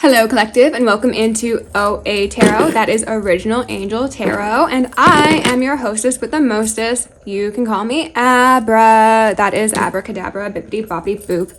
Hello collective and welcome into OAtarot. That is Original Angel Tarot, and I am your hostess with the mostest. You can call me Abra. That is abracadabra, bippity boppity boop.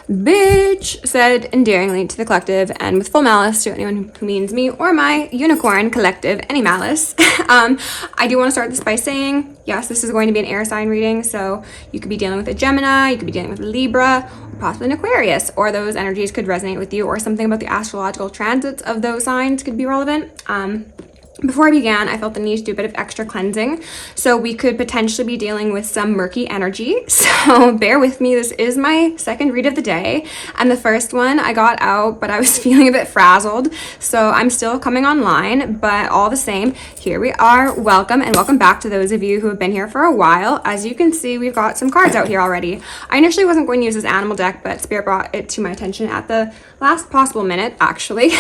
Bitch, said endearingly to the collective and with full malice to anyone who means me or my unicorn collective any malice. I do want to start this by saying, yes, this is going to be an air sign reading, so you could be dealing with a Gemini, you could be dealing with a Libra, or possibly an Aquarius, or those energies could resonate with you, or something about the astrological transits of those signs could be relevant. Before I began, I felt the need to do a bit of extra cleansing, so we could potentially be dealing with some murky energy, so bear with me. This is my second read of the day, and the first one I got out, but I was feeling a bit frazzled, so I'm still coming online, but all the same, here we are. Welcome, and welcome back to those of you who have been here for a while. As you can see, we've got some cards out here already. I initially wasn't going to use this animal deck, but Spirit brought it to my attention at the last possible minute, actually.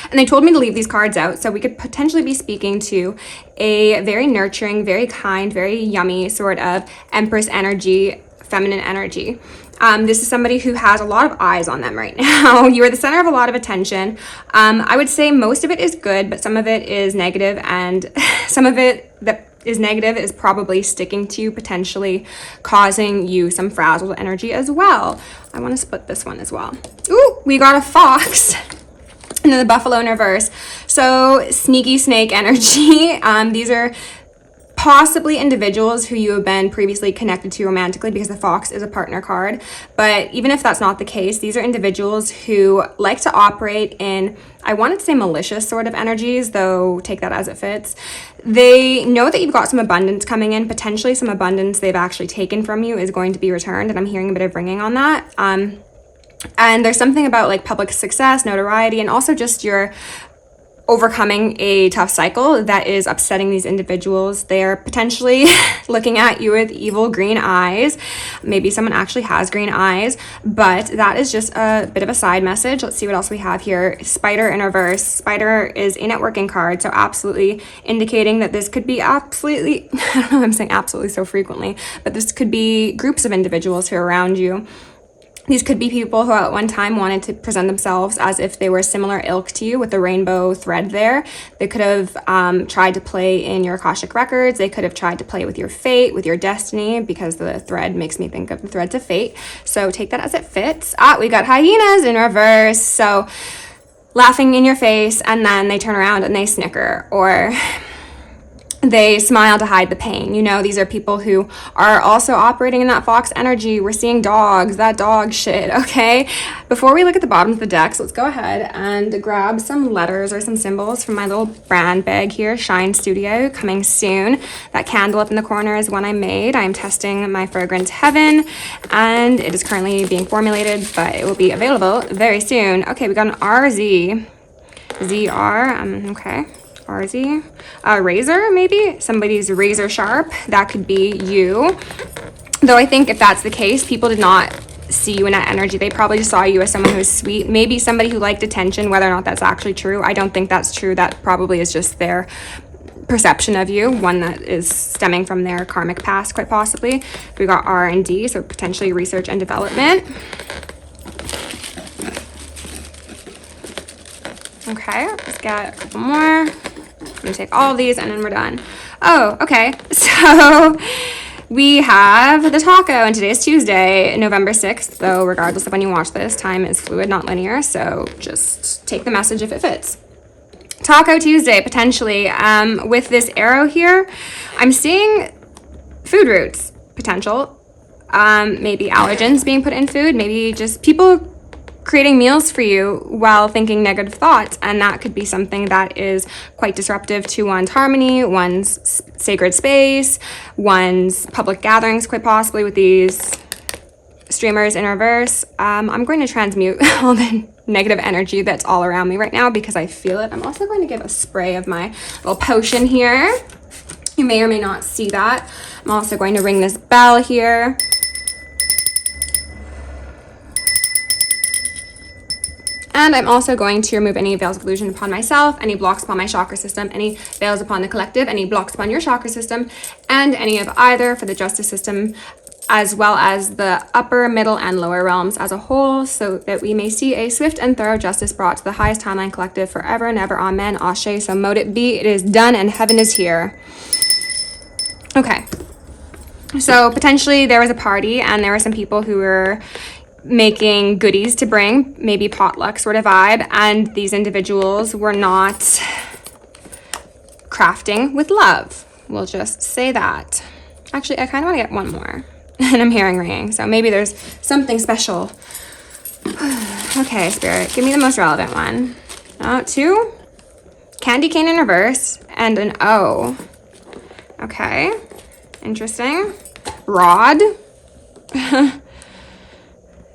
And they told me to leave these cards out, so we could potentially be speaking to a very nurturing, very kind, very yummy sort of Empress energy, feminine energy. This is somebody who has a lot of eyes on them right now. You are the center of a lot of attention. I would say most of it is good, but some of it is negative, and some of it that is negative is probably sticking to you, potentially causing you some frazzled energy as well. I want to split this one as well. Ooh, we got a fox. And then the buffalo in reverse. So sneaky snake energy. These are possibly individuals who you have been previously connected to romantically, because the fox is a partner card. But even if that's not the case, these are individuals who like to operate in, I wanted to say malicious sort of energies, though take that as it fits. They know that you've got some abundance coming in. Potentially some abundance they've actually taken from you is going to be returned. And I'm hearing a bit of ringing on that. And there's something about like public success, notoriety, and also just you're overcoming a tough cycle that is upsetting these individuals. They're potentially looking at you with evil green eyes. Maybe someone actually has green eyes, but that is just a bit of a side message. Let's see what else we have here. Spider in reverse. Spider is a networking card, so absolutely indicating that this could be absolutely, I don't know, I'm saying absolutely so frequently, but this could be groups of individuals who are around you. These could be people who at one time wanted to present themselves as if they were similar ilk to you with the rainbow thread there. They could have tried to play in your Akashic records. They could have tried to play with your fate, with your destiny, because the thread makes me think of the threads of fate. So take that as it fits. We got hyenas in reverse. So laughing in your face, and then they turn around and they snicker, or they smile to hide the pain. You know, these are people who are also operating in that fox energy. We're seeing dogs, that dog shit, okay? Before we look at the bottom of the decks, let's go ahead and grab some letters or some symbols from my little brand bag here, Shine Studio, coming soon. That candle up in the corner is one I made. I'm testing my fragrance Heaven, and it is currently being formulated, but it will be available very soon. Okay, we got an RZ. ZR, okay. RZ, razor, maybe somebody's razor sharp. That could be you, though I think if that's the case, people did not see you in that energy. They probably just saw you as someone who was sweet, maybe somebody who liked attention. Whether or not that's actually true, I don't think that's true. That probably is just their perception of you, one that is stemming from their karmic past, quite possibly. We got R&D, so potentially research and development. Okay, let's get a couple more. I'm gonna take all of these and then we're done. Oh, okay. So we have the taco, and today is Tuesday, November 6th, though regardless of when you watch this, time is fluid, not linear, so just take the message if it fits. Taco Tuesday, potentially. With this arrow here, I'm seeing food roots potential. Maybe allergens being put in food, maybe just people creating meals for you while thinking negative thoughts, and that could be something that is quite disruptive to one's harmony, one's sacred space, one's public gatherings, quite possibly with these streamers in reverse. I'm going to transmute all the negative energy that's all around me right now because I feel it. I'm also going to give a spray of my little potion here. You may or may not see that. I'm also going to ring this bell here. And I'm also going to remove any veils of illusion upon myself, any blocks upon my chakra system, any veils upon the collective, any blocks upon your chakra system, and any of either for the justice system as well as the upper, middle, and lower realms as a whole, so that we may see a swift and thorough justice brought to the highest timeline collective forever and ever. Amen. Ashe. So mote it be. It is done, and heaven is here. Okay. So potentially there was a party, and there were some people who were making goodies to bring, maybe potluck sort of vibe, and these individuals were not crafting with love. We'll just say that. Actually, I kind of want to get one more. And I'm hearing ringing, so maybe there's something special. Okay, Spirit, give me the most relevant one. 2. Candy cane in reverse and an O. Okay, interesting. Rod.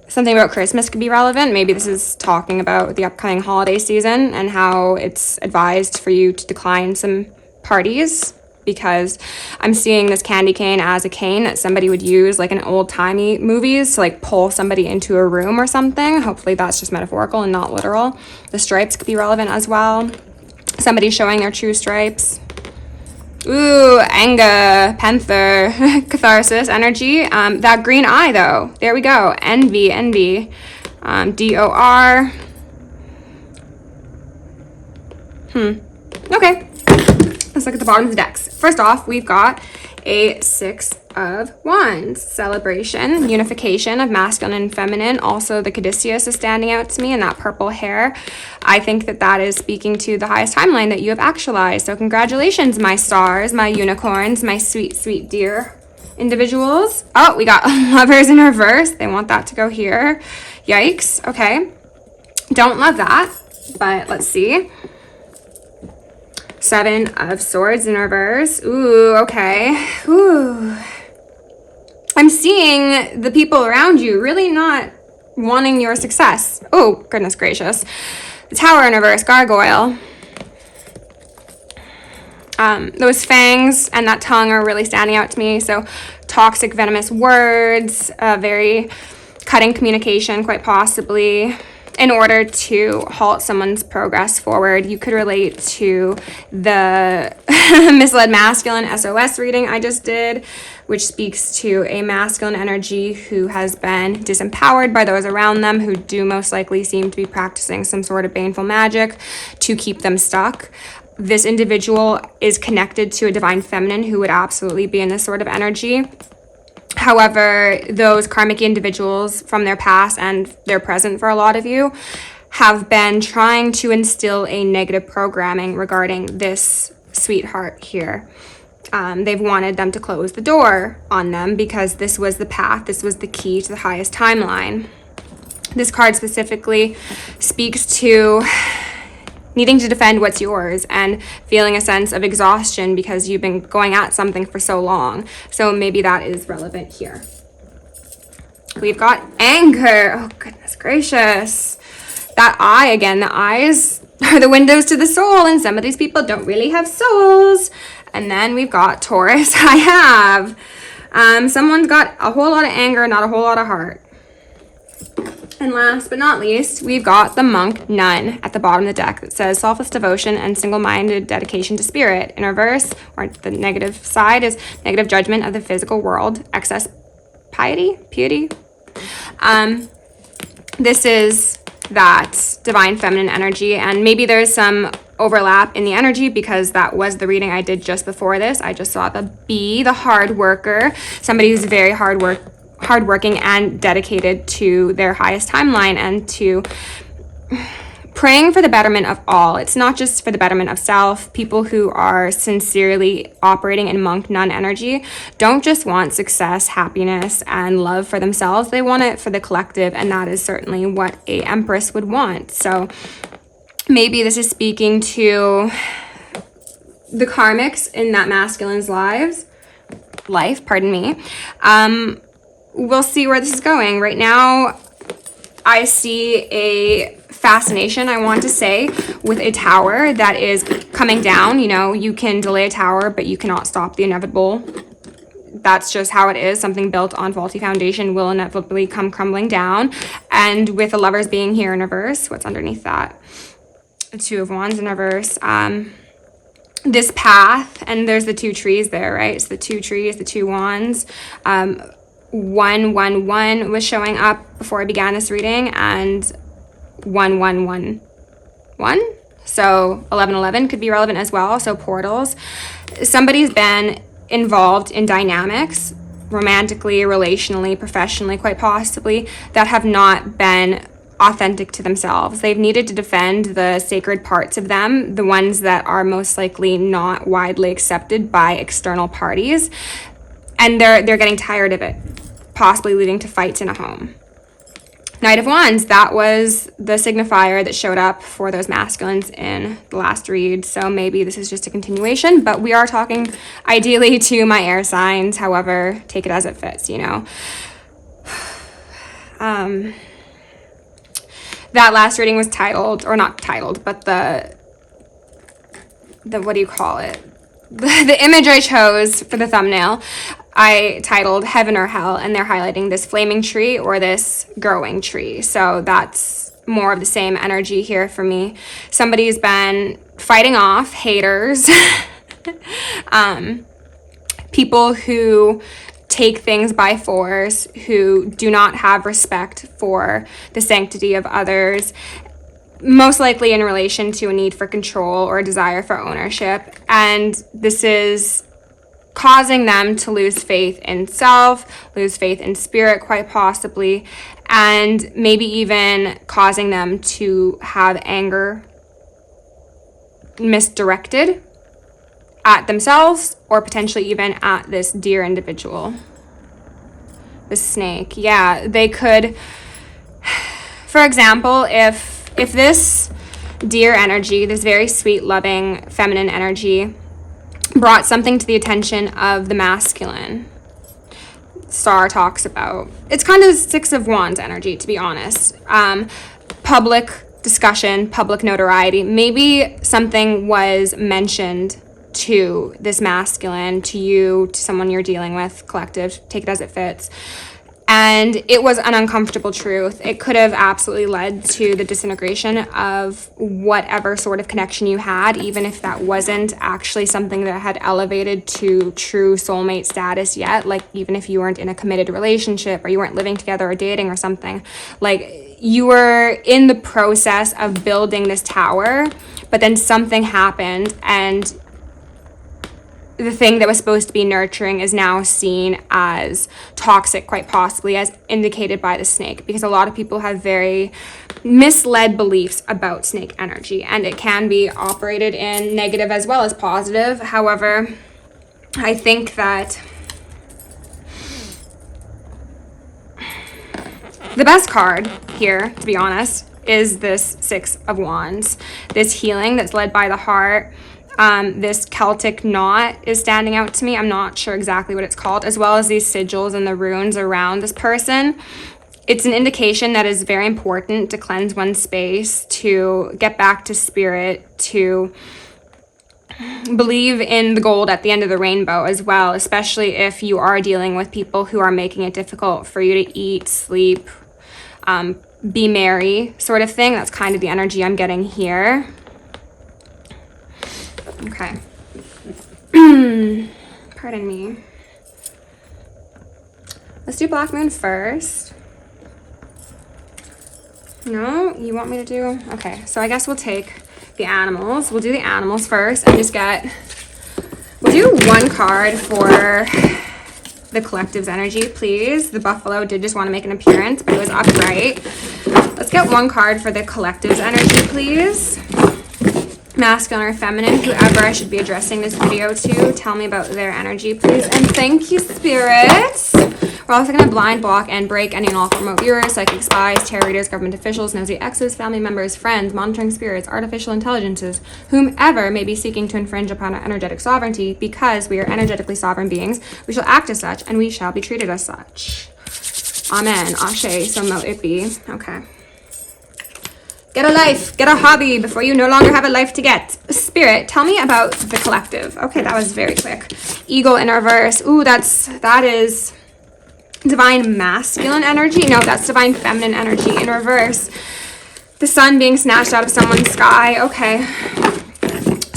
Something about Christmas could be relevant. Maybe this is talking about the upcoming holiday season and how it's advised for you to decline some parties, because I'm seeing this candy cane as a cane that somebody would use like in old-timey movies to like pull somebody into a room or something. Hopefully that's just metaphorical and not literal. The stripes could be relevant as well. Somebody showing their true stripes. Ooh, anger, panther, catharsis, energy. That green eye though, there we go. Envy. DOR. Okay. Let's look at the bottom of the decks. First off, we've got a 6 of Wands. Celebration, unification of masculine and feminine. Also, the caduceus is standing out to me, and that purple hair. I think that that is speaking to the highest timeline that you have actualized. So congratulations, my stars, my unicorns, my sweet, sweet dear individuals. Oh, we got lovers in reverse. They want that to go here. Yikes. Okay. Don't love that, but let's see. 7 of Swords in reverse. Ooh, okay. Ooh. I'm seeing the people around you really not wanting your success. Oh, goodness gracious. The Tower in reverse, Gargoyle. Those fangs and that tongue are really standing out to me. So toxic, venomous words, very cutting communication, quite possibly. In order to halt someone's progress forward. You could relate to the misled masculine SOS reading I just did, which speaks to a masculine energy who has been disempowered by those around them, who do most likely seem to be practicing some sort of baneful magic to keep them stuck. This individual is connected to a divine feminine who would absolutely be in this sort of energy. However, those karmic individuals from their past and their present for a lot of you have been trying to instill a negative programming regarding this sweetheart here. They've wanted them to close the door on them because this was the path, this was the key to the highest timeline. This card specifically speaks to needing to defend what's yours and feeling a sense of exhaustion because you've been going at something for so long. So maybe that is relevant here. We've got anger. Oh, goodness gracious. That eye again, the eyes are the windows to the soul, and some of these people don't really have souls. And then we've got Taurus. I have. Someone's got a whole lot of anger, not a whole lot of heart. And last but not least, we've got the Monk Nun at the bottom of the deck that says selfless devotion and single-minded dedication to spirit. In reverse, or the negative side, is negative judgment of the physical world, excess piety. This is that divine feminine energy, and maybe there's some overlap in the energy because that was the reading I did just before this. I just saw the B, the hard worker, somebody who's very hardworking and dedicated to their highest timeline and to praying for the betterment of all. It's not just for the betterment of self. People who are sincerely operating in monk nun energy don't just want success, happiness, and love for themselves. They want it for the collective, and that is certainly what a empress would want. So maybe this is speaking to the karmics in that masculine's life, we'll see where this is going. Right now, I see a fascination, I want to say, with a tower that is coming down. You know, you can delay a tower, but you cannot stop the inevitable. That's just how it is. Something built on faulty foundation will inevitably come crumbling down. And with the Lovers being here in reverse, what's underneath that? The Two of Wands in reverse. This path, and there's the two trees there, right? It's the two trees, the two wands. 111 was showing up before I began this reading, and 1111. So 1111 could be relevant as well. So portals. Somebody's been involved in dynamics, romantically, relationally, professionally, quite possibly, that have not been authentic to themselves. They've needed to defend the sacred parts of them, the ones that are most likely not widely accepted by external parties, and they're getting tired of it, possibly leading to fights in a home. Knight of Wands, that was the signifier that showed up for those masculines in the last read, so maybe this is just a continuation, but we are talking ideally to my air signs. However, take it as it fits, you know. That last reading was titled, or not titled, but the what do you call it? The image I chose for the thumbnail, I titled Heaven or Hell, and they're highlighting this flaming tree or this growing tree. So that's more of the same energy here for me. Somebody's been fighting off haters, people who take things by force, who do not have respect for the sanctity of others, most likely in relation to a need for control or a desire for ownership. And this is causing them to lose faith in self, lose faith in spirit, quite possibly, and maybe even causing them to have anger misdirected at themselves, or potentially even at this dear individual, the snake. Yeah, they could, for example, if this dear energy, this very sweet, loving, feminine energy, brought something to the attention of the masculine, Star talks about, it's kind of Six of Wands energy, to be honest. Public discussion, public notoriety. Maybe something was mentioned to this masculine, to you, to someone you're dealing with, collective, take it as it fits, and it was an uncomfortable truth. It could have absolutely led to the disintegration of whatever sort of connection you had, even if that wasn't actually something that had elevated to true soulmate status yet. Like, even if you weren't in a committed relationship, or you weren't living together or dating or something, like you were in the process of building this tower, but then something happened, and the thing that was supposed to be nurturing is now seen as toxic, quite possibly, as indicated by the snake, because a lot of people have very misled beliefs about snake energy, and it can be operated in negative as well as positive. However, I think that the best card here, to be honest, is this Six of Wands, this healing that's led by the heart. This Celtic knot is standing out to me. I'm not sure exactly what it's called, as well as these sigils and the runes around this person. It's an indication that is very important to cleanse one's space, to get back to spirit, to believe in the gold at the end of the rainbow as well, especially if you are dealing with people who are making it difficult for you to eat, sleep, be merry, sort of thing. That's kind of the energy I'm getting here. Okay. Pardon me. Let's do Black Moon first. No, you want me to do? Okay, so I guess we'll take the animals. We'll do the animals first and just we'll do one card for the collective's energy, please. The buffalo did just want to make an appearance, but it was upright. Let's get one card for the collective's energy, please. Masculine or feminine, whoever I should be addressing this video to, tell me about their energy, please. And thank you, spirits. We're also going to blind block and break any and all remote viewers, psychic spies, tarot readers, government officials, nosy exes, family members, friends, monitoring spirits, artificial intelligences, whomever may be seeking to infringe upon our energetic sovereignty. Because we are energetically sovereign beings, we shall act as such, and we shall be treated as such. Amen. Ashe. So mote it be. Okay. Get a life, get a hobby before you no longer have a life to get. Spirit, tell me about the collective. Okay, that was very quick. Eagle in reverse. Ooh, that is divine masculine energy. No, that's divine feminine energy in reverse. The sun being snatched out of someone's sky. Okay.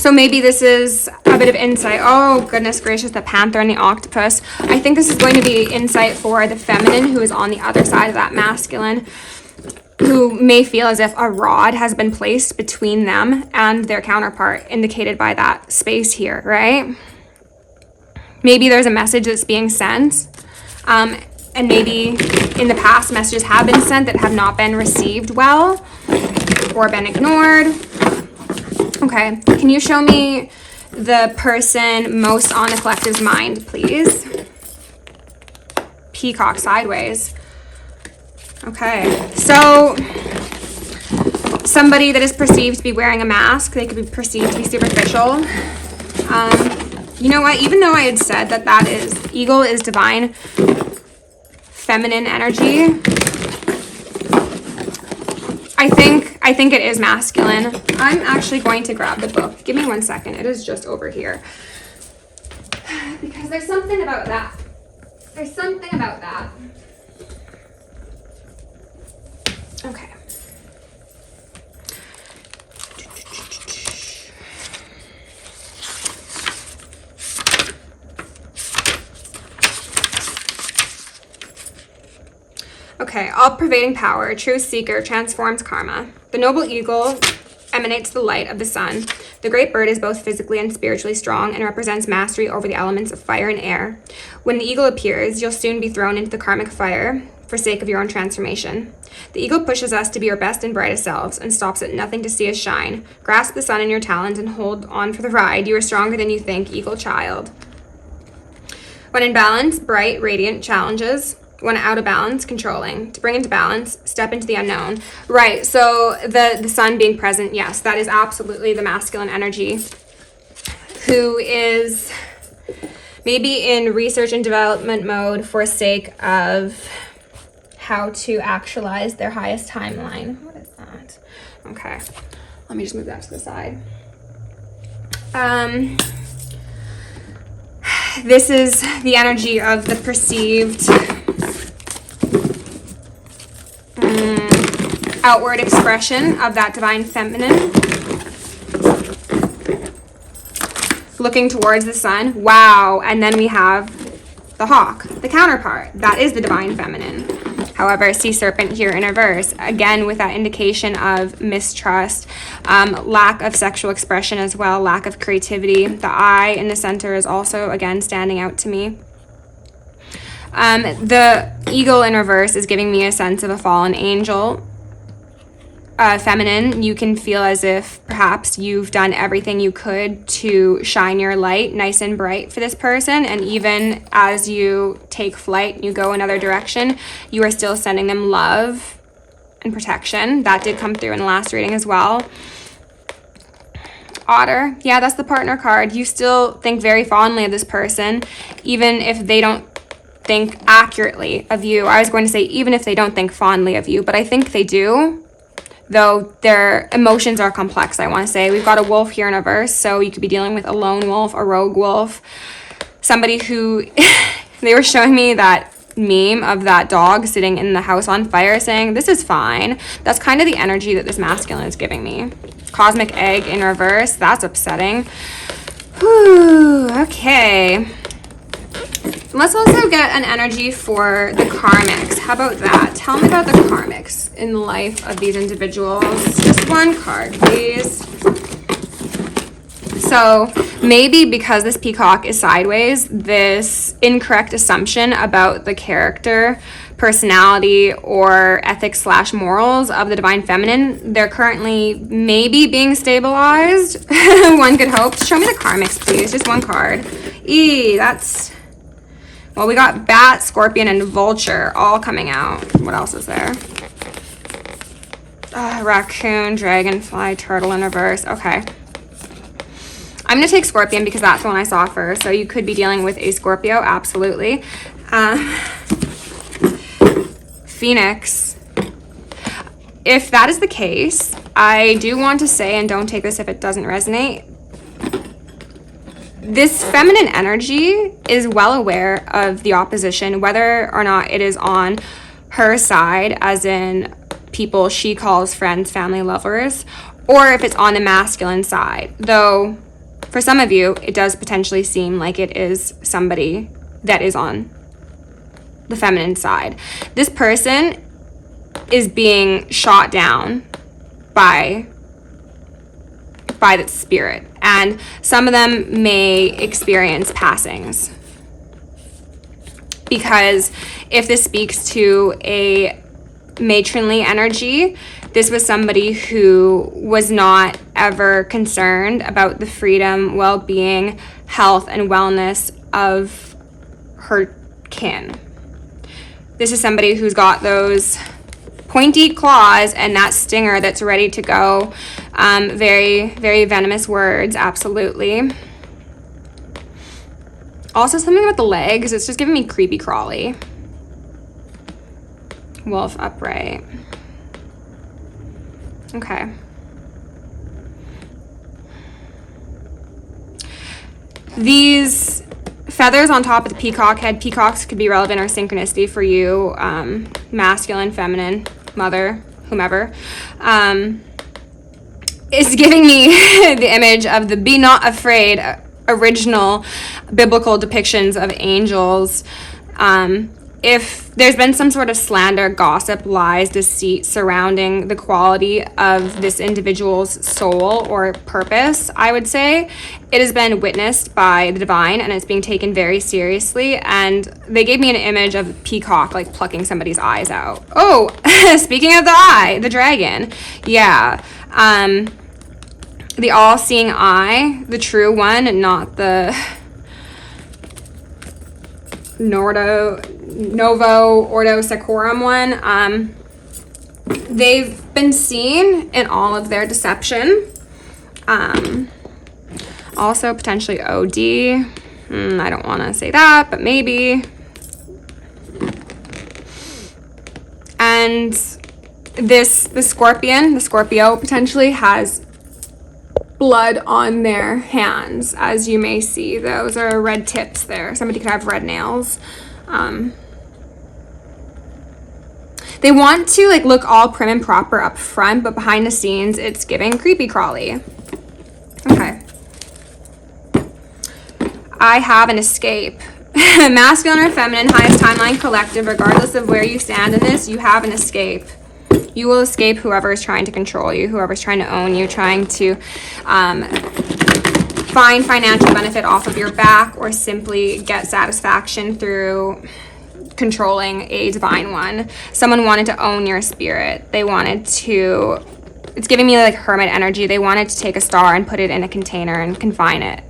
So maybe this is a bit of insight. Oh, goodness gracious, the panther and the octopus. I think this is going to be insight for the feminine who is on the other side of that masculine, who may feel as if a rod has been placed between them and their counterpart, indicated by that space here, right? Maybe there's a message that's being sent. And maybe in the past, messages have been sent that have not been received well or been ignored. Okay, can you show me the person most on the collective's mind, please? Peacock sideways. Okay, so somebody that is perceived to be wearing a mask, they could be perceived to be superficial. You know what, even though I had said that is, eagle is divine feminine energy, I think it is masculine. I'm actually going to grab the book. Give me 1 second. It is just over here. Because there's something about that. There's something about that. Okay. Okay, all-pervading power, truth-seeker, transforms karma. The noble eagle emanates the light of the sun. The great bird is both physically and spiritually strong and represents mastery over the elements of fire and air. When the eagle appears, you'll soon be thrown into the karmic fire for sake of your own transformation. The eagle pushes us to be our best and brightest selves and stops at nothing to see us shine. Grasp the sun in your talons and hold on for the ride. You are stronger than you think, eagle child. When in balance, bright, radiant, challenges. When out of balance, controlling. To bring into balance, step into the unknown. Right, so the sun being present, yes, that is absolutely the masculine energy, who is maybe in research and development mode for sake of how to actualize their highest timeline. What is that? Okay, let me just move that to the side. This is the energy of the perceived outward expression of that divine feminine. Looking towards the sun. Wow. And then we have the hawk, the counterpart. That is the divine feminine. However, sea serpent here in reverse, again with that indication of mistrust, lack of sexual expression as well, lack of creativity. The eye in the center is also, again, standing out to me. The eagle in reverse is giving me a sense of a fallen angel. Feminine, you can feel as if perhaps you've done everything you could to shine your light nice and bright for this person, and even as you take flight and you go another direction, you are still sending them love and protection. That did come through in the last reading as well. Otter, yeah, that's the partner card. You still think very fondly of this person, even if they don't think accurately of you. I was going to say even if they don't think fondly of you, but I think they do. Though their emotions are complex, I want to say. We've got a wolf here in reverse, so you could be dealing with a lone wolf, a rogue wolf, somebody who, they were showing me that meme of that dog sitting in the house on fire saying, this is fine. That's kind of the energy that this masculine is giving me. Cosmic egg in reverse, that's upsetting. Whew, okay. Let's also get an energy for the karmics. How about that? Tell me about the karmics in the life of these individuals. Just one card, please. So maybe because this peacock is sideways, this incorrect assumption about the character, personality, or ethics/morals of the divine feminine, they're currently maybe being stabilized. One could hope. Show me the karmics, please. Just one card. That's... Well, we got bat, scorpion, and vulture all coming out. What else is there? Raccoon, dragonfly, turtle in reverse. Okay. I'm going to take scorpion because that's the one I saw first. So you could be dealing with a Scorpio. Absolutely. Phoenix. If that is the case, I do want to say, and don't take this if it doesn't resonate, this feminine energy is well aware of the opposition, whether or not it is on her side, as in people she calls friends, family, lovers, or if it's on the masculine side. Though for some of you, it does potentially seem like it is somebody that is on the feminine side. This person is being shot down by the spirit, and some of them may experience passings, because if this speaks to a matronly energy, this was somebody who was not ever concerned about the freedom, well-being, health, and wellness of her kin. This is somebody who's got those pointy claws and that stinger that's ready to go. Very, very venomous words, absolutely. Also, something about the legs, it's just giving me creepy crawly. Wolf upright. Okay. These feathers on top of the peacock head, peacocks could be relevant or synchronicity for you, masculine, feminine, mother, whomever, is giving me the image of the Be Not Afraid original biblical depictions of angels. If there's been some sort of slander, gossip, lies, deceit surrounding the quality of this individual's soul or purpose, I would say, it has been witnessed by the divine and it's being taken very seriously. And they gave me an image of a peacock like plucking somebody's eyes out. Oh, speaking of the eye, the dragon. Yeah. The all-seeing eye, the true one, not the Novo Ordo Seclorum one. They've been seen in all of their deception. Also potentially OD. I don't want to say that, but maybe. And the Scorpio potentially has blood on their hands, as you may see. Those are red tips there. Somebody could have red nails. They want to like look all prim and proper up front, but behind the scenes it's giving creepy crawly. Okay. I have an escape. Masculine or feminine, highest timeline collective, regardless of where you stand in this, you have an escape. You will escape whoever is trying to control you, whoever's trying to own you, trying to find financial benefit off of your back, or simply get satisfaction through controlling a divine one. Someone wanted to own your spirit. They wanted to, it's giving me like hermit energy. They wanted to take a star and put it in a container and confine it.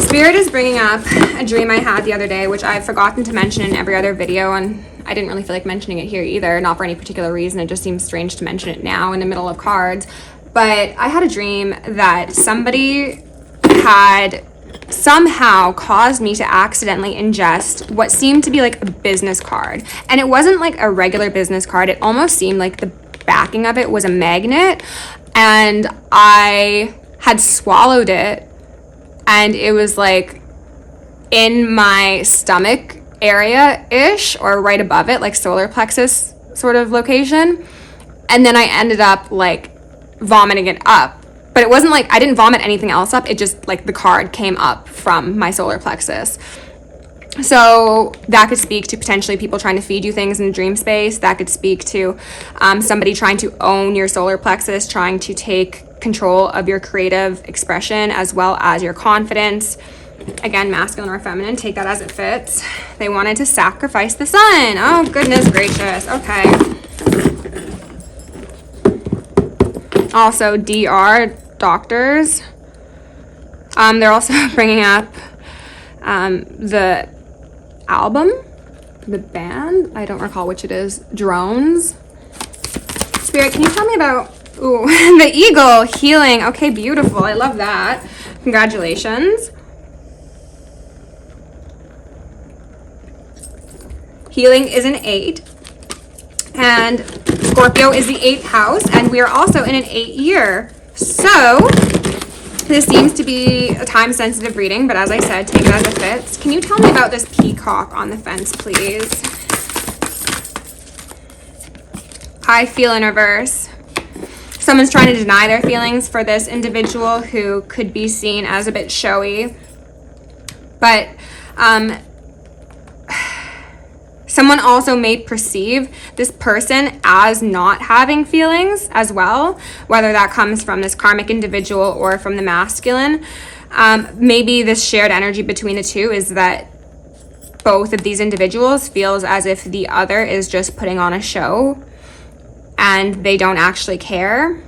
Spirit is bringing up a dream I had the other day, which I've forgotten to mention in every other video, and I didn't really feel like mentioning it here either, not for any particular reason. It just seems strange to mention it now in the middle of cards. But I had a dream that somebody had somehow caused me to accidentally ingest what seemed to be like a business card. And it wasn't like a regular business card. It almost seemed like the backing of it was a magnet. And I had swallowed it, and it was like in my stomach area-ish, or right above it, like solar plexus sort of location. And then I ended up like vomiting it up. But it wasn't like, I didn't vomit anything else up. It just like the card came up from my solar plexus. So that could speak to potentially people trying to feed you things in the dream space. That could speak to somebody trying to own your solar plexus, trying to take control of your creative expression as well as your confidence. Again, masculine or feminine, take that as it fits. They wanted to sacrifice the sun. Oh, goodness gracious. Okay. Also, DR, doctors. They're also bringing up the album, the band. I don't recall which it is. Drones. Spirit, can you tell me about, ooh, the eagle healing. Okay, beautiful. I love that. Congratulations. Healing is an 8. And Scorpio is the 8th house, and we are also in an 8 year. So this seems to be a time-sensitive reading, but as I said, take it as it fits. Can you tell me about this peacock on the fence, please? I feel in reverse. someone's trying to deny their feelings for this individual who could be seen as a bit showy. But someone also may perceive this person as not having feelings as well, whether that comes from this karmic individual or from the masculine. Maybe this shared energy between the two is that both of these individuals feels as if the other is just putting on a show and they don't actually care.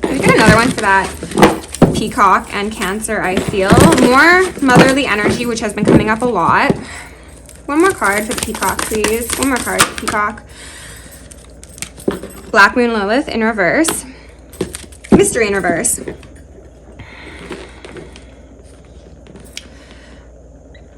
Let me get another one for that Peacock and Cancer, I feel. More motherly energy, which has been coming up a lot. One more card for Peacock, please. One more card for Peacock. Black Moon Lilith in reverse. Mystery in reverse.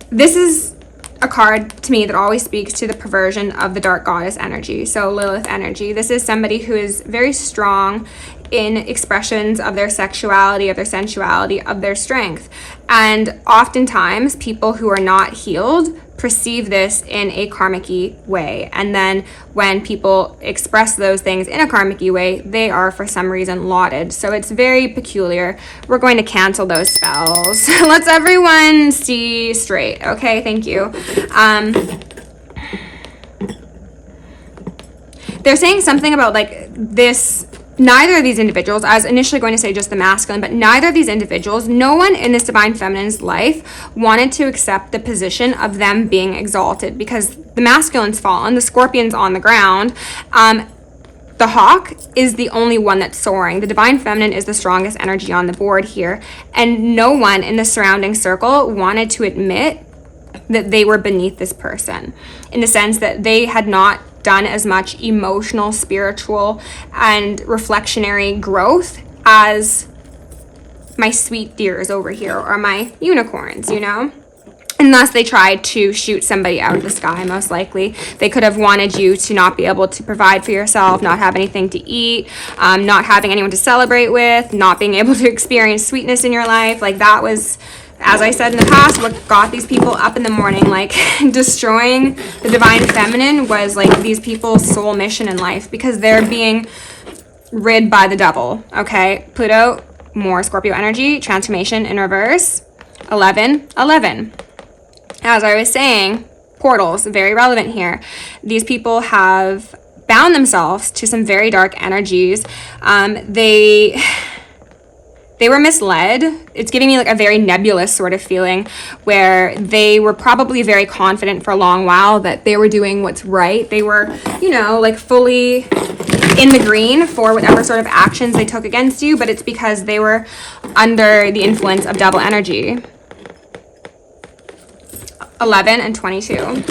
This is a card to me that always speaks to the perversion of the dark goddess energy. So Lilith energy. This is somebody who is very strong in expressions of their sexuality, of their sensuality, of their strength. And oftentimes people who are not healed perceive this in a karmic-y way. And then when people express those things in a karmic-y way, they are for some reason lauded. So it's very peculiar. We're going to cancel those spells. Let's everyone see straight. Okay, thank you. They're saying something about like this. Neither of these individuals, I was initially going to say just the masculine, but neither of these individuals, no one in this divine feminine's life wanted to accept the position of them being exalted, because the masculine's fallen, the scorpion's on the ground. The hawk is the only one that's soaring. The divine feminine is the strongest energy on the board here. And no one in the surrounding circle wanted to admit that they were beneath this person, in the sense that they had not done as much emotional, spiritual, and reflectionary growth as my sweet deers over here, or my unicorns, you know? And thus they tried to shoot somebody out of the sky, most likely. They could have wanted you to not be able to provide for yourself, not have anything to eat, not having anyone to celebrate with, not being able to experience sweetness in your life. Like, that was, as I said in the past, what got these people up in the morning. Like, destroying the divine feminine was like these people's sole mission in life, because they're being rid by the devil. Okay, Pluto, more Scorpio energy, transformation in reverse. 11. As I was saying, portals, very relevant here. These people have bound themselves to some very dark energies. They were misled. It's giving me like a very nebulous sort of feeling, where they were probably very confident for a long while that they were doing what's right. They were, you know, like fully in the green for whatever sort of actions they took against you, but it's because they were under the influence of double energy. 11 and 22.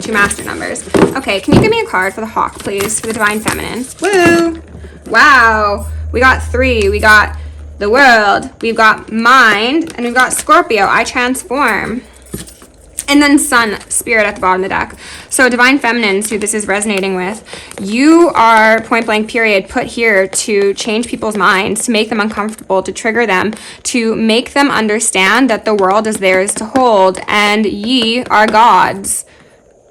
Two master numbers. Okay, can you give me a card for the hawk, please, for the divine feminine? Woo! Wow. We got 3. We got the world, we've got mind, and we've got Scorpio, I transform. And then sun, spirit at the bottom of the deck. So divine feminines, who this is resonating with, you are, point blank period, put here to change people's minds, to make them uncomfortable, to trigger them, to make them understand that the world is theirs to hold, and ye are gods.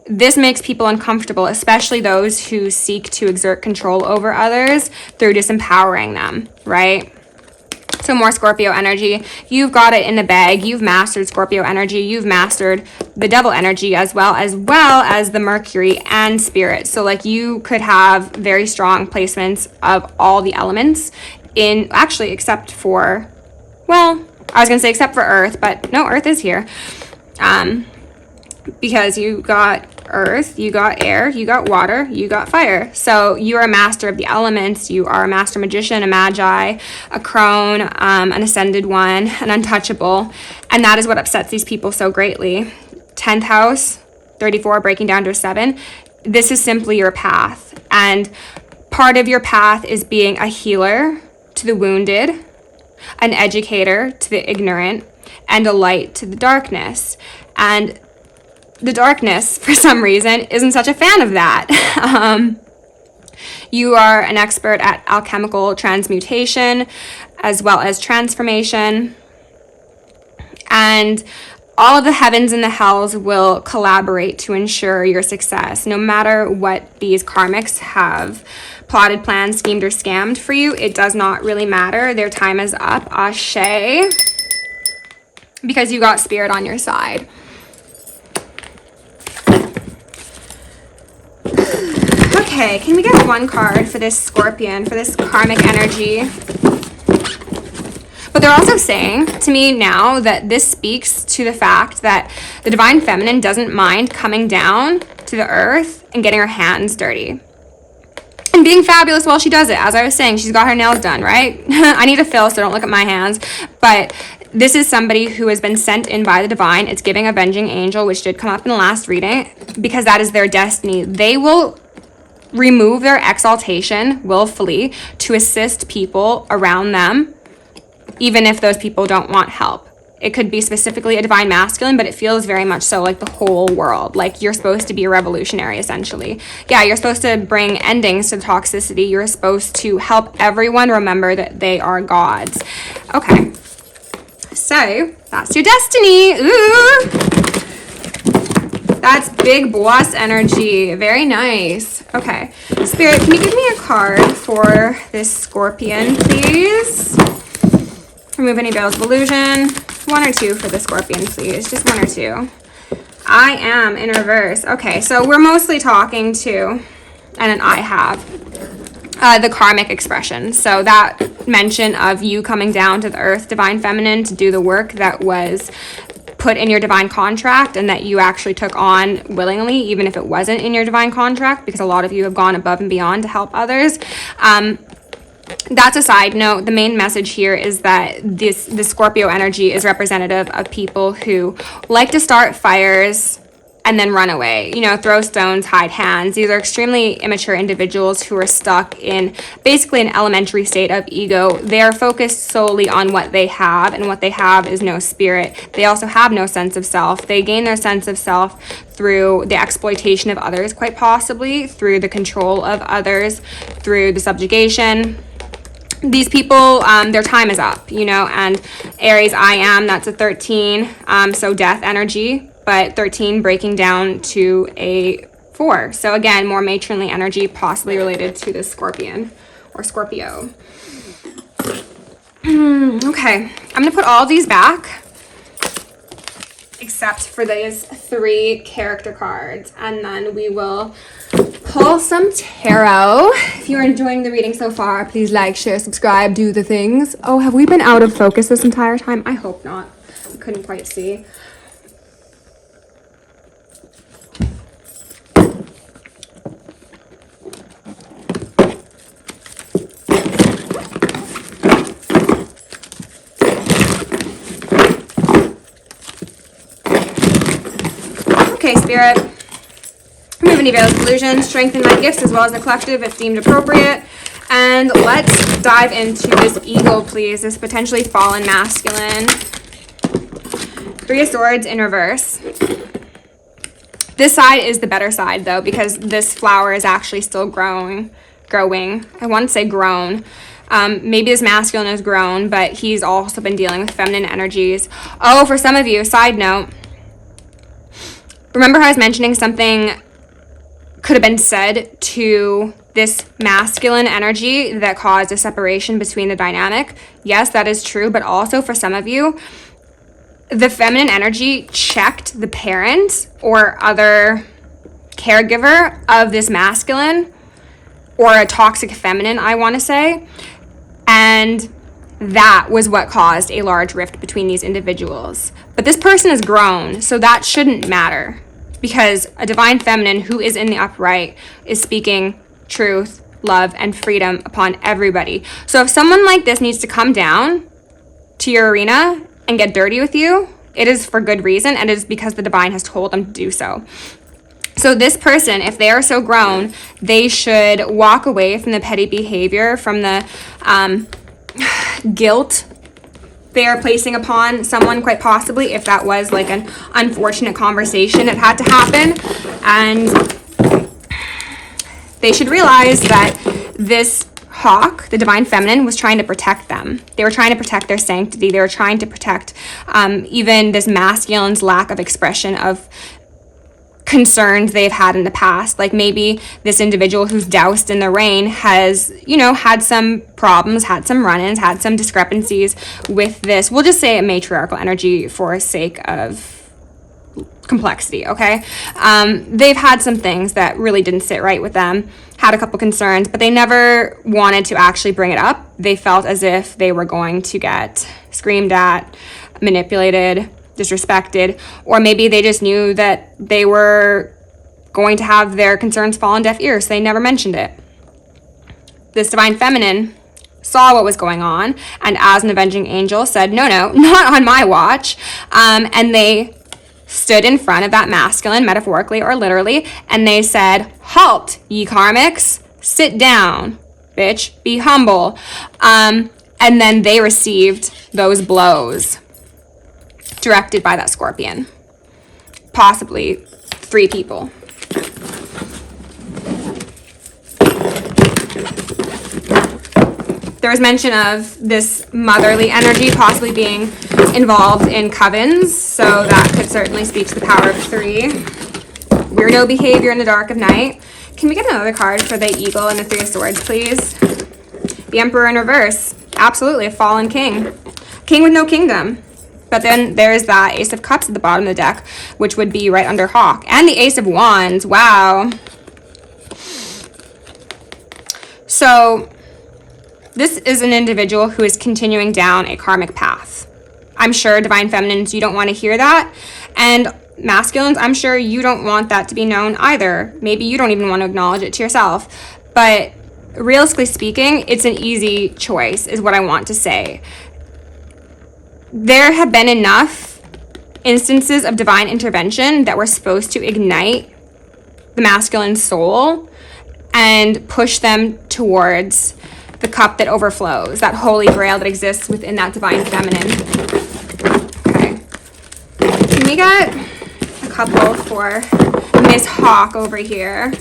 This makes people uncomfortable, especially those who seek to exert control over others through disempowering them, right? So more Scorpio energy. You've got it in the bag. You've mastered Scorpio energy. You've mastered the devil energy as well as the Mercury and spirit. So like, you could have very strong placements of all the elements in, actually, except for, well, I was going to say except for Earth, but no, Earth is here. Because you got earth, you got air, you got water, you got fire. So you are a master of the elements. You are a master magician, a magi, a crone, an ascended one, an untouchable. And that is what upsets these people so greatly. 10th house, 34, breaking down to a 7. This is simply your path. And part of your path is being a healer to the wounded, an educator to the ignorant, and a light to the darkness. And the darkness, for some reason, isn't such a fan of that. You are an expert at alchemical transmutation as well as transformation. And all of the heavens and the hells will collaborate to ensure your success. No matter what these karmics have plotted, planned, schemed, or scammed for you, it does not really matter. Their time is up. Ashe. Because you got spirit on your side. Okay, can we get one card for this Scorpion, for this karmic energy? But they're also saying to me now that this speaks to the fact that the Divine Feminine doesn't mind coming down to the earth and getting her hands dirty. And being fabulous while she does it. As I was saying, she's got her nails done, right? I need a fill, so don't look at my hands. But this is somebody who has been sent in by the divine. It's giving avenging angel, which did come up in the last reading, because that is their destiny. They will remove their exaltation willfully to assist people around them, even if those people don't want help. It could be specifically a divine masculine, but it feels very much so like the whole world. Like you're supposed to be a revolutionary, essentially. Yeah, you're supposed to bring endings to toxicity. You're supposed to help everyone remember that they are gods. Okay. So, that's your destiny. Ooh. That's big boss energy. Very nice. Okay. Spirit, can you give me a card for this Scorpion, please? Remove any veils of illusion. 1 or 2 for the Scorpion, please. Just 1 or 2. I am in reverse. Okay, so we're mostly talking to, and an I have, the karmic expression. So that mention of you coming down to the earth, Divine Feminine, to do the work that was put in your divine contract and that you actually took on willingly, even if it wasn't in your divine contract, because a lot of you have gone above and beyond to help others. That's a side note. The main message here is that the Scorpio energy is representative of people who like to start fires and then run away, you know, throw stones, hide hands. These are extremely immature individuals who are stuck in basically an elementary state of ego. They are focused solely on what they have, and what they have is no spirit. They also have no sense of self. They gain their sense of self through the exploitation of others, quite possibly, through the control of others, through the subjugation. These people, their time is up, you know, and Aries, I am, that's a 13, so death energy, but 13 breaking down to a 4. So again, more matronly energy, possibly related to the Scorpion or Scorpio. Okay, I'm going to put all these back, except for these 3 character cards, and then we will pull some tarot. If you're enjoying the reading so far, please like, share, subscribe, do the things. Oh, have we been out of focus this entire time? I hope not. I couldn't quite see. Okay, Spirit. Remove any veils of illusion, strengthen my gifts as well as the collective if deemed appropriate. And let's dive into this ego, please, this potentially fallen masculine. 3 of Swords in reverse. This side is the better side, though, because this flower is actually still growing. I want to say grown. Maybe this masculine is grown, but he's also been dealing with feminine energies. Oh, for some of you, side note, remember how I was mentioning something could have been said to this masculine energy that caused a separation between the dynamic? Yes, that is true, but also for some of you, the feminine energy checked the parent or other caregiver of this masculine, or a toxic feminine, I want to say, and that was what caused a large rift between these individuals. But this person is grown, so that shouldn't matter, because a divine feminine who is in the upright is speaking truth, love, and freedom upon everybody. So if someone like this needs to come down to your arena and get dirty with you, it is for good reason, and it is because the divine has told them to do so. So this person, if they are so grown, they should walk away from the petty behavior, from the guilt they are placing upon someone, quite possibly, if that was like an unfortunate conversation that had to happen. And they should realize that this hawk, the divine feminine, was trying to protect them. They were trying to protect their sanctity. They were trying to protect even this masculine's lack of expression of concerns they've had in the past. Like maybe this individual who's doused in the rain has, you know, had some problems, had some run-ins, had some discrepancies with this, we'll just say a matriarchal energy for sake of complexity, okay? They've had some things that really didn't sit right with them, had a couple concerns, but they never wanted to actually bring it up. They felt as if they were going to get screamed at, manipulated, disrespected, or maybe they just knew that they were going to have their concerns fall on deaf ears, so they never mentioned it. This divine feminine saw what was going on, and as an avenging angel said, no, not on my watch, and they stood in front of that masculine, metaphorically or literally, and they said, halt, ye karmics, sit down, bitch, be humble. And then they received those blows directed by that scorpion. Possibly 3 people. There was mention of this motherly energy possibly being involved in covens, so that could certainly speak to the power of 3. Weirdo behavior in the dark of night. Can we get another card for the eagle and the 3 of swords, please? The emperor in reverse. Absolutely, a fallen king. King with no kingdom. But then there's that ace of cups at the bottom of the deck, which would be right under hawk. And the ace of wands. Wow. So this is an individual who is continuing down a karmic path. I'm sure, divine feminines, you don't want to hear that. And masculines, I'm sure you don't want that to be known either. Maybe you don't even want to acknowledge it to yourself. But realistically speaking, it's an easy choice, is what I want to say. There have been enough instances of divine intervention that were supposed to ignite the masculine soul and push them towards the cup that overflows, that holy grail that exists within that divine feminine. Okay. Can we get a couple for Miss Hawk over here?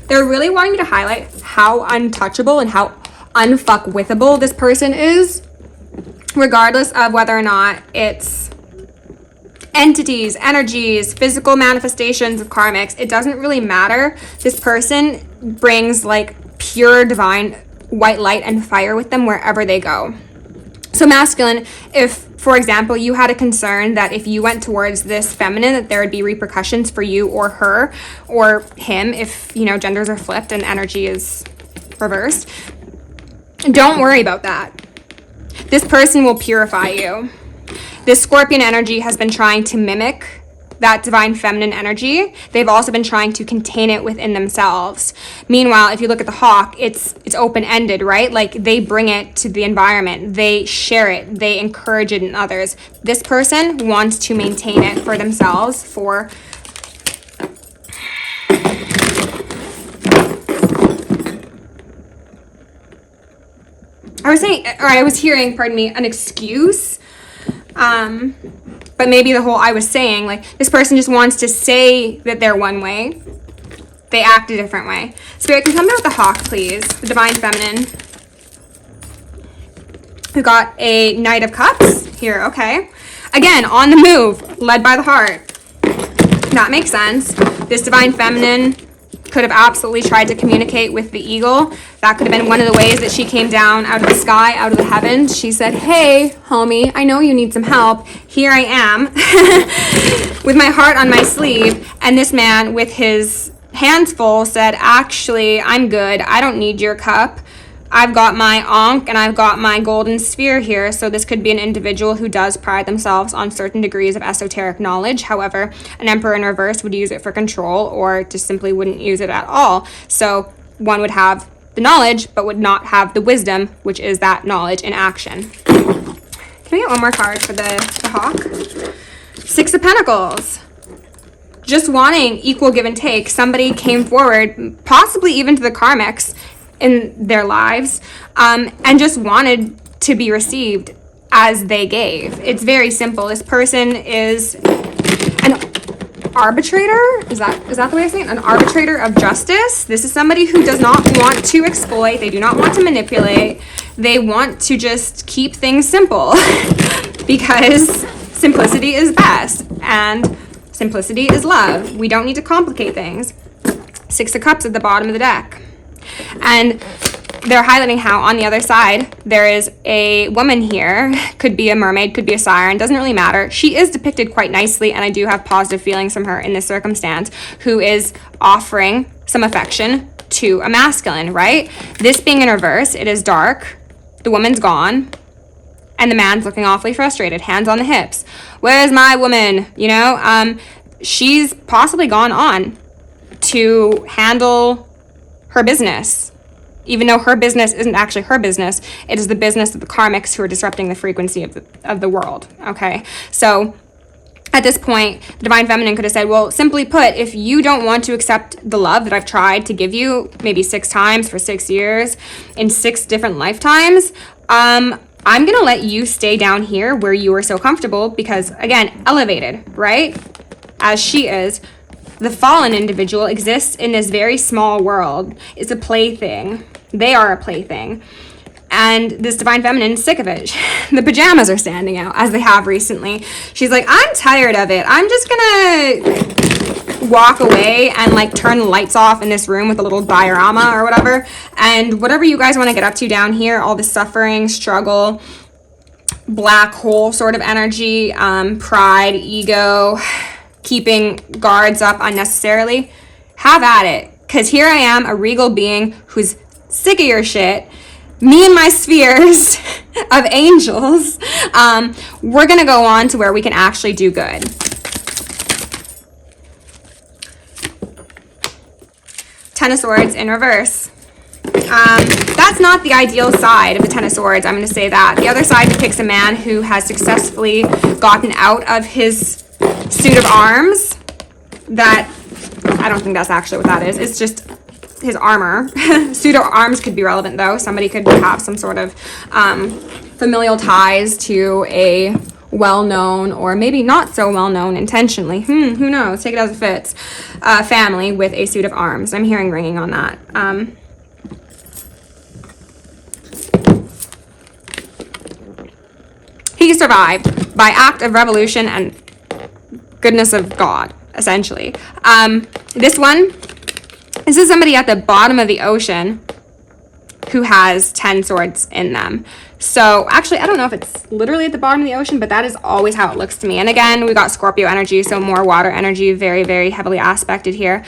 They're really wanting me to highlight how untouchable and how unfuckwithable this person is, regardless of whether or not it's entities, energies, physical manifestations of karmics. It doesn't really matter. This person brings like pure divine white light and fire with them wherever they go. So masculine, if, for example, you had a concern that if you went towards this feminine, that there would be repercussions for you or her or him if, you know, genders are flipped and energy is reversed, don't worry about that. This person will purify you. This scorpion energy has been trying to mimic that divine feminine energy. They've also been trying to contain it within themselves. Meanwhile, if you look at the hawk, it's open-ended, right? Like they bring it to the environment, they share it, they encourage it in others. This person wants to maintain it for themselves, for I was hearing, pardon me, an excuse. But maybe I was saying, like, this person just wants to say that they're one way. They act a different way. Spirit, can you come down with the hawk, please? The divine feminine. We've got a Knight of Cups here, okay. Again, on the move, led by the heart. That makes sense. This divine feminine could have absolutely tried to communicate with the eagle. That could have been one of the ways that she came down out of the sky, out of the heavens. She said, hey, homie, I know you need some help. Here I am with my heart on my sleeve. And this man with his hands full said, actually, I'm good. I don't need your cup. I've got my ankh and I've got my golden sphere here. So this could be an individual who does pride themselves on certain degrees of esoteric knowledge. However, an emperor in reverse would use it for control or just simply wouldn't use it at all. So one would have the knowledge but would not have the wisdom, which is that knowledge in action. Can we get one more card for the hawk? 6 of Pentacles. Just wanting equal give and take. Somebody came forward, possibly even to the karmics, in their lives, and just wanted to be received as they gave. It's very simple. This person is, and arbitrator. Is that the way of saying it? An arbitrator of justice. This is somebody who does not want to exploit. They do not want to manipulate. They want to just keep things simple because simplicity is best and simplicity is love. We don't need to complicate things. 6 of Cups at the bottom of the deck. And they're highlighting how on the other side there is a woman here, could be a mermaid, could be a siren, doesn't really matter. She is depicted quite nicely, and I do have positive feelings from her in this circumstance, who is offering some affection to a masculine, right? This being in reverse, it is dark, the woman's gone, and the man's looking awfully frustrated, hands on the hips. Where's my woman? You know, she's possibly gone on to handle her business, even though her business isn't actually her business. It is the business of the karmics who are disrupting the frequency of the world, okay? So at this point, the Divine Feminine could have said, well, simply put, if you don't want to accept the love that I've tried to give you maybe 6 times for 6 years in 6 different lifetimes, I'm going to let you stay down here where you are so comfortable because, again, elevated, right? As she is. The fallen individual exists in this very small world. It's a plaything. They are a plaything. And this Divine Feminine is sick of it. The pajamas are standing out, as they have recently. She's like, I'm tired of it. I'm just gonna walk away and like turn the lights off in this room with a little diorama or whatever. And whatever you guys want to get up to down here, all the suffering, struggle, black hole sort of energy, pride, ego, keeping guards up unnecessarily, have at it. Because here I am, a regal being who's sick of your shit. Me and my spheres of angels, we're going to go on to where we can actually do good. Ten of Swords in reverse. That's not the ideal side of the Ten of Swords, I'm going to say that. The other side depicts a man who has successfully gotten out of his suit of arms. That, I don't think that's actually what that is. It's just his armor. Suit of arms could be relevant though. Somebody could have some sort of familial ties to a well-known or maybe not so well-known intentionally. Who knows? Take it as it fits. Family with a suit of arms. I'm hearing ringing on that. He survived by act of revolution and goodness of God, essentially. This is somebody at the bottom of the ocean who has 10 swords in them. So actually, I don't know if it's literally at the bottom of the ocean, but that is always how it looks to me. And again, we got Scorpio energy, so more water energy, very, very heavily aspected here.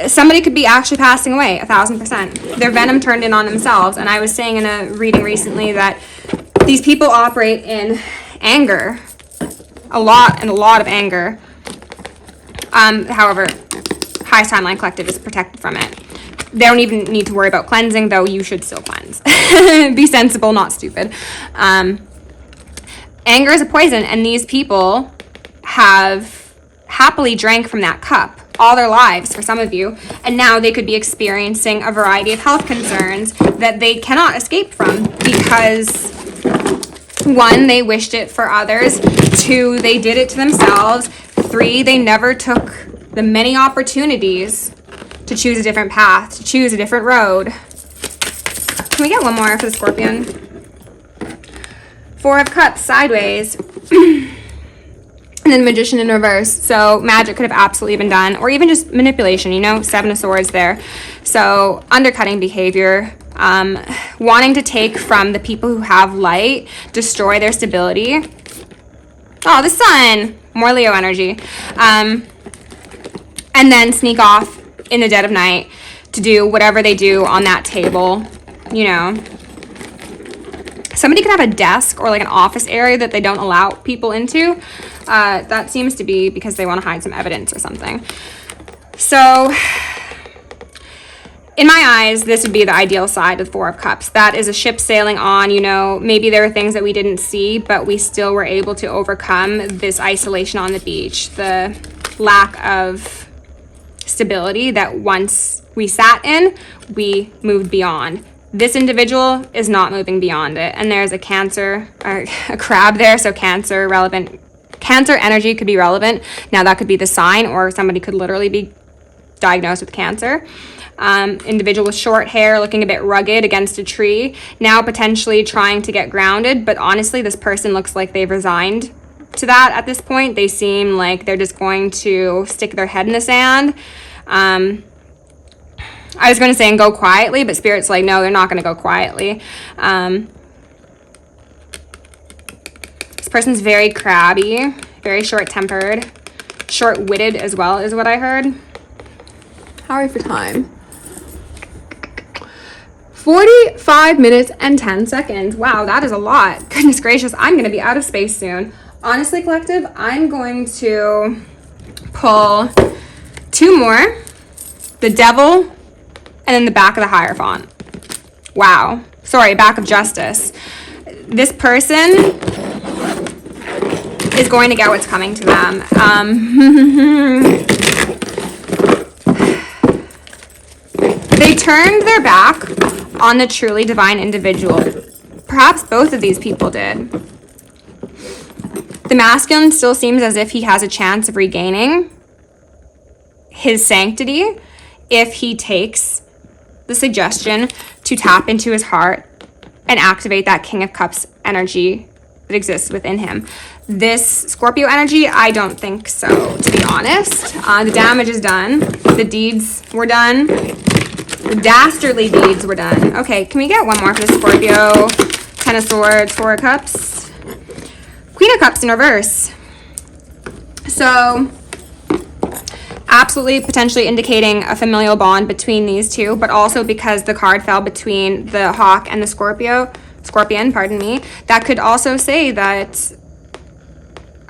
Somebody could be actually passing away, 1000%. Their venom turned in on themselves. And I was saying in a reading recently that these people operate in anger, a lot of anger. However, Highest Timeline Collective is protected from it. They don't even need to worry about cleansing, though you should still cleanse. Be sensible, not stupid. Anger is a poison, and these people have happily drank from that cup all their lives, for some of you, and now they could be experiencing a variety of health concerns that they cannot escape from because 1, they wished it for others. 2, they did it to themselves. 3, they never took the many opportunities to choose a different path, to choose a different road. Can we get one more for the Scorpion? 4 of Cups sideways. And then the Magician in reverse. So magic could have absolutely been done, or even just manipulation, you know, 7 of Swords there. So undercutting behavior, wanting to take from the people who have light, destroy their stability. Oh, the Sun, more Leo energy. And then sneak off in the dead of night to do whatever they do on that table, you know. Somebody could have a desk or like an office area that they don't allow people into. That seems to be because they want to hide some evidence or something. So in my eyes, this would be the ideal side of the 4 of Cups. That is a ship sailing on, you know, maybe there were things that we didn't see, but we still were able to overcome this isolation on the beach, the lack of stability that once we sat in, we moved beyond. This individual is not moving beyond it. And there's a Cancer, or a crab there, so Cancer, relevant Cancer energy could be relevant. Now that could be the sign, or somebody could literally be diagnosed with cancer. Individual with short hair, looking a bit rugged against a tree, now potentially trying to get grounded, but honestly this person looks like they've resigned to that at this point. They seem like they're just going to stick their head in the sand. I was going to say and go quietly, but Spirit's like, no, they're not going to go quietly. This person's very crabby, very short-tempered, short-witted as well, is what I heard. How are we for time? 45 minutes and 10 seconds. Wow, that is a lot. Goodness gracious, I'm going to be out of space soon. Honestly, collective, I'm going to pull 2 more. The Devil, and then the back of the Hierophant. Wow. Sorry, back of Justice. This person is going to get what's coming to them. They turned their back on the truly divine individual. Perhaps both of these people did. The masculine still seems as if he has a chance of regaining his sanctity if he takes the suggestion to tap into his heart and activate that King of Cups energy that exists within him. This Scorpio energy, I don't think so, to be honest. The damage is done. The deeds were done. The dastardly deeds were done. Okay, can we get one more for the Scorpio? 10 of Swords, 4 of Cups. Queen of Cups in reverse. So, absolutely potentially indicating a familial bond between these two, but also because the card fell between the Hawk and the Scorpion, pardon me, that could also say that,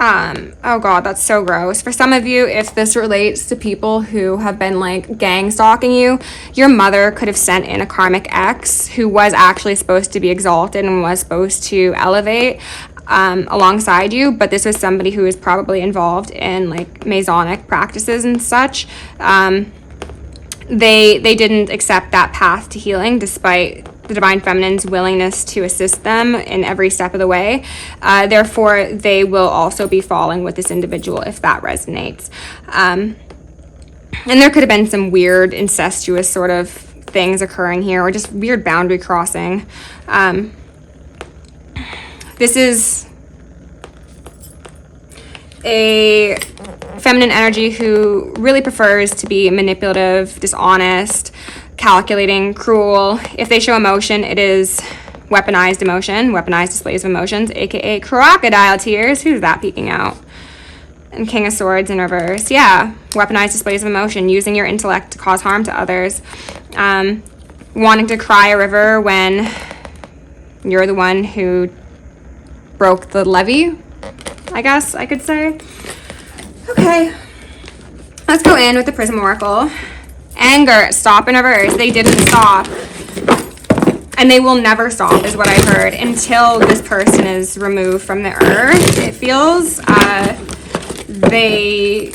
oh God, that's so gross. For some of you, if this relates to people who have been like gang stalking you, your mother could have sent in a karmic ex who was actually supposed to be exalted and was supposed to elevate alongside you, but this was somebody who was probably involved in like Masonic practices and such. They didn't accept that path to healing despite the Divine Feminine's willingness to assist them in every step of the way. Therefore, they will also be falling with this individual if that resonates. And there could have been some weird incestuous sort of things occurring here, or just weird boundary crossing. This is a feminine energy who really prefers to be manipulative, dishonest, calculating, cruel. If they show emotion, it is weaponized emotion, weaponized displays of emotions, aka crocodile tears. Who's that peeking out? And King of Swords in reverse. Yeah, weaponized displays of emotion, using your intellect to cause harm to others. Wanting to cry a river when you're the one who broke the levee, I guess I could say. Okay, let's go in with the Prism Oracle. Anger, stop in reverse. They didn't stop. And they will never stop, is what I heard, until this person is removed from the earth. It feels they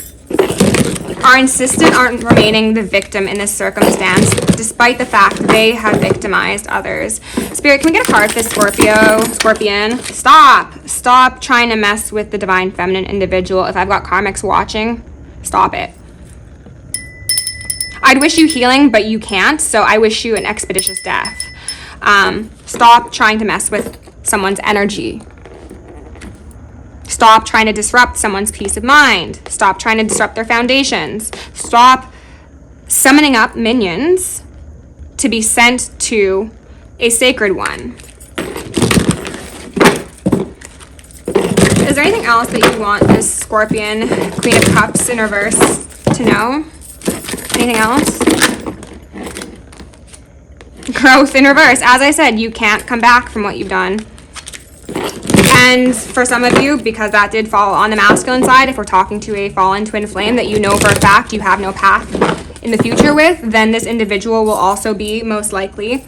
are insistent on remaining the victim in this circumstance, despite the fact they have victimized others. Spirit, can we get a card for Scorpion? Stop trying to mess with the Divine Feminine individual. If I've got karmics watching, stop it. I'd wish you healing, but you can't, so I wish you an expeditious death. Stop trying to mess with someone's energy. Stop trying to disrupt someone's peace of mind. Stop trying to disrupt their foundations. Stop summoning up minions to be sent to a sacred one. Is there anything else that you want this Scorpion, Queen of Cups in reverse to know? Anything else? Growth in reverse. As I said, you can't come back from what you've done. And for some of you, because that did fall on the masculine side, if we're talking to a fallen twin flame that you know for a fact you have no path in the future with, then this individual will also be most likely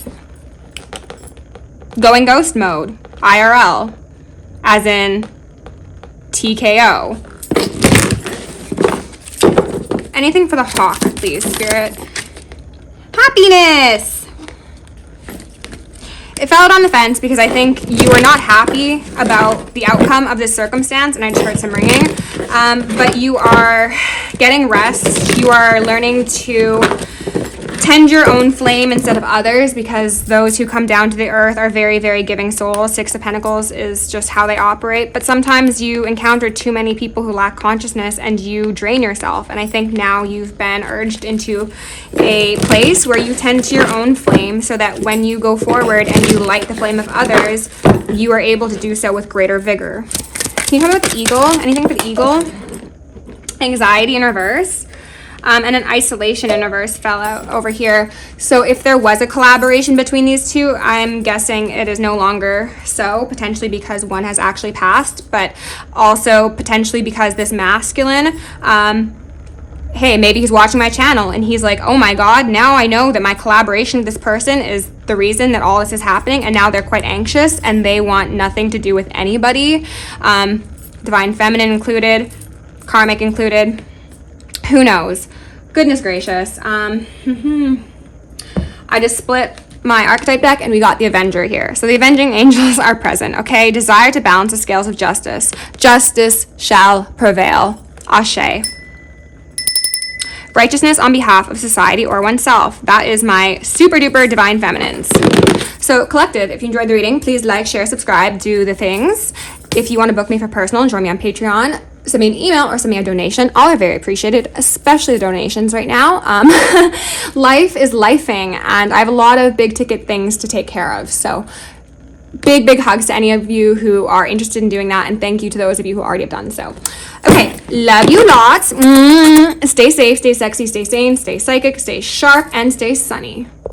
going ghost mode, IRL, as in TKO. Anything for the Hawk, please, Spirit. Happiness! it fell out on the fence because I think you are not happy about the outcome of this circumstance, and I just heard some ringing. But you are getting rest. You are learning to tend your own flame instead of others, because those who come down to the earth are very, very giving souls. Six of Pentacles is just how they operate. But sometimes you encounter too many people who lack consciousness and you drain yourself. And I think now you've been urged into a place where you tend to your own flame so that when you go forward and you light the flame of others, you are able to do so with greater vigor. Can you talk about the eagle? Anything for the eagle? Anxiety in reverse. And an isolation in reverse fell out over here. So if there was a collaboration between these two, I'm guessing it is no longer so, potentially because one has actually passed, but also potentially because this masculine, hey, maybe he's watching my channel and he's like, oh my God, now I know that my collaboration with this person is the reason that all this is happening, and now they're quite anxious and they want nothing to do with anybody. Divine Feminine included, karmic included. Who knows? Goodness gracious. I just split my archetype deck and we got the Avenger here. So the avenging angels are present, okay? Desire to balance the scales of justice. Justice shall prevail. Ashe. Righteousness on behalf of society or oneself. That is my super duper Divine Feminines. So collective, if you enjoyed the reading, please like, share, subscribe, do the things. If you want to book me for personal and join me on Patreon, send me an email or send me a donation. All are very appreciated, especially the donations right now. Life is lifing, and I have a lot of big ticket things to take care of. So big, big hugs to any of you who are interested in doing that, and thank you to those of you who already have done so. Okay, love you lots. Stay safe, stay sexy, stay sane, stay psychic, stay sharp, and stay sunny.